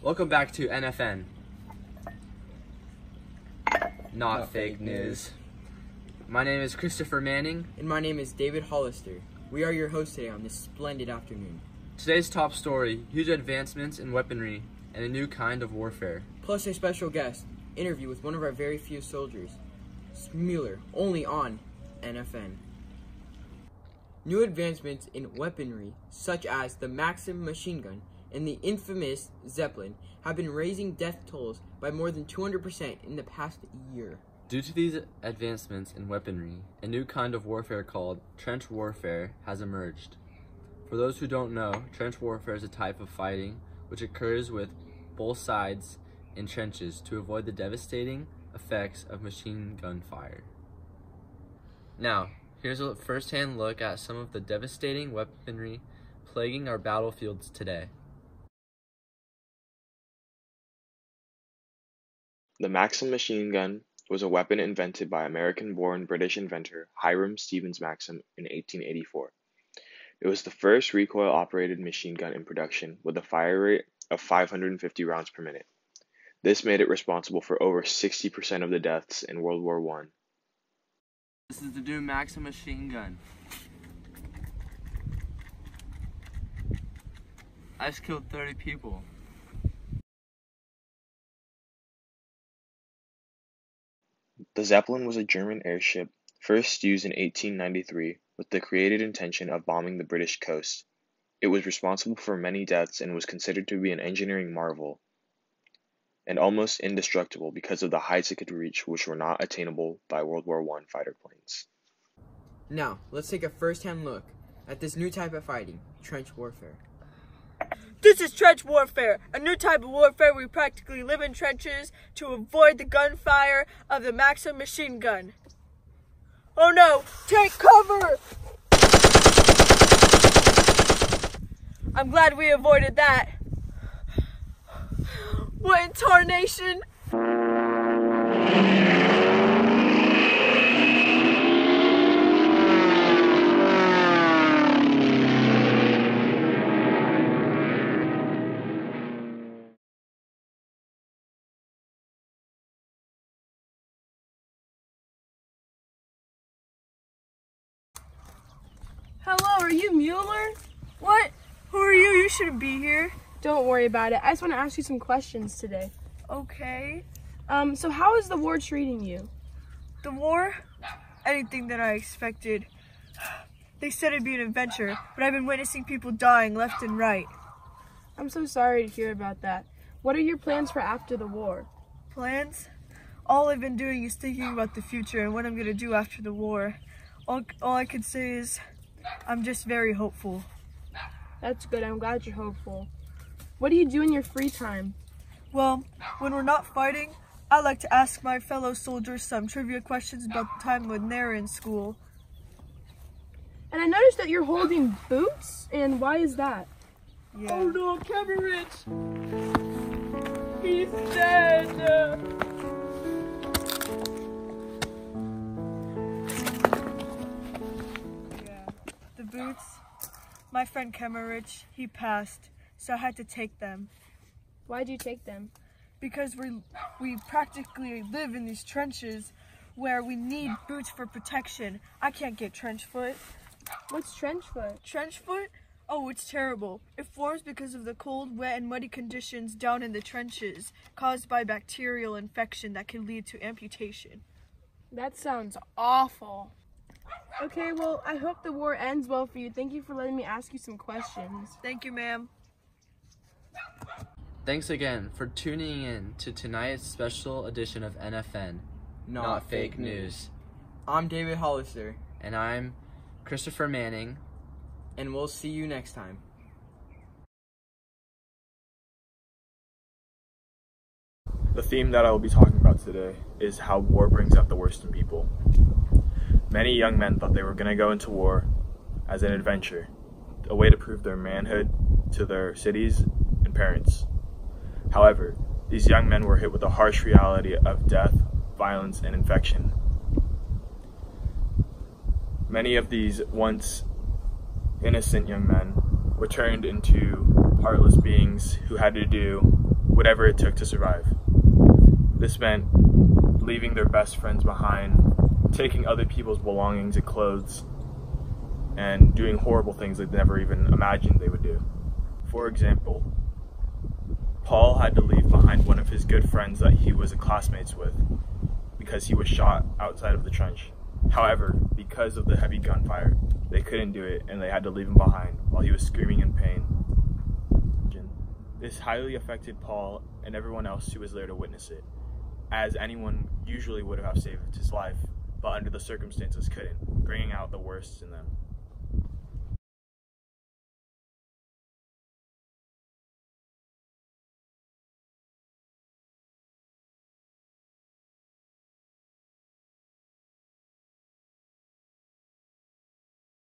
Welcome back to NFN. Not fake news. My name is Christopher Manning. And my name is David Hollister. We are your hosts today on this splendid afternoon. Today's top story, huge advancements in weaponry and a new kind of warfare. Plus a special guest, interview with one of our very few soldiers, Mueller, only on NFN. New advancements in weaponry, such as the Maxim machine gun and the infamous Zeppelin, have been raising death tolls by more than 200% in the past year. Due to these advancements in weaponry, a new kind of warfare called trench warfare has emerged. For those who don't know, trench warfare is a type of fighting which occurs with both sides in trenches to avoid the devastating effects of machine gun fire. Now, here's a first-hand look at some of the devastating weaponry plaguing our battlefields today. The Maxim machine gun was a weapon invented by American-born British inventor Hiram Stevens Maxim in 1884. It was the first recoil-operated machine gun in production with a fire rate of 550 rounds per minute. This made it responsible for over 60% of the deaths in World War I. This is the new Maxim machine gun. I just killed 30 people. The Zeppelin was a German airship first used in 1893 with the created intention of bombing the British coast. It was responsible for many deaths and was considered to be an engineering marvel and almost indestructible because of the heights it could reach, which were not attainable by World War I fighter planes. Now, let's take a first-hand look at this new type of fighting, trench warfare. This is trench warfare, a new type of warfare where we practically live in trenches to avoid the gunfire of the Maxim machine gun. Oh no! Take cover! I'm glad we avoided that. What in tarnation? Hello, are you Mueller? What? Who are you? You shouldn't be here. Don't worry about it. I just want to ask you some questions today. Okay. So how is the war treating you? The war? Anything that I expected. They said it'd be an adventure, but I've been witnessing people dying left and right. I'm so sorry to hear about that. What are your plans for after the war? Plans? All I've been doing is thinking about the future and what I'm going to do after the war. All I can say is I'm just very hopeful. That's good. I'm glad you're hopeful. What do you do in your free time? Well, when we're not fighting, I like to ask my fellow soldiers some trivia questions about the time when they were in school. And I noticed that you're holding boots, and why is that? Yeah. Oh no, Keverich! He's dead! Yeah. The boots, my friend Kemerich, he passed, so I had to take them. Why'd you take them? Because we practically live in these trenches where we need boots for protection. I can't get trench foot. What's trench foot? Trench foot? Oh, it's terrible. It forms because of the cold, wet, and muddy conditions down in the trenches caused by bacterial infection that can lead to amputation. That sounds awful. Okay, well, I hope the war ends well for you. Thank you for letting me ask you some questions. Thank you, ma'am. Thanks again for tuning in to tonight's special edition of NFN, Not Fake News. I'm David Hollister, And I'm Christopher Manning. and we'll see you next time. The theme that I will be talking about today is how war brings out the worst in people. Many young men thought they were going to go into war as an adventure, a way to prove their manhood to their cities and parents. However, these young men were hit with the harsh reality of death, violence, and infection. Many of these once innocent young men were turned into heartless beings who had to do whatever it took to survive. This meant leaving their best friends behind, taking other people's belongings and clothes, and doing horrible things they never even imagined they would do. For example, Paul had to leave behind one of his good friends that he was classmates with because he was shot outside of the trench. However, because of the heavy gunfire, they couldn't do it and they had to leave him behind while he was screaming in pain. This highly affected Paul and everyone else who was there to witness it, as anyone usually would have saved his life, but under the circumstances couldn't, bringing out the worst in them.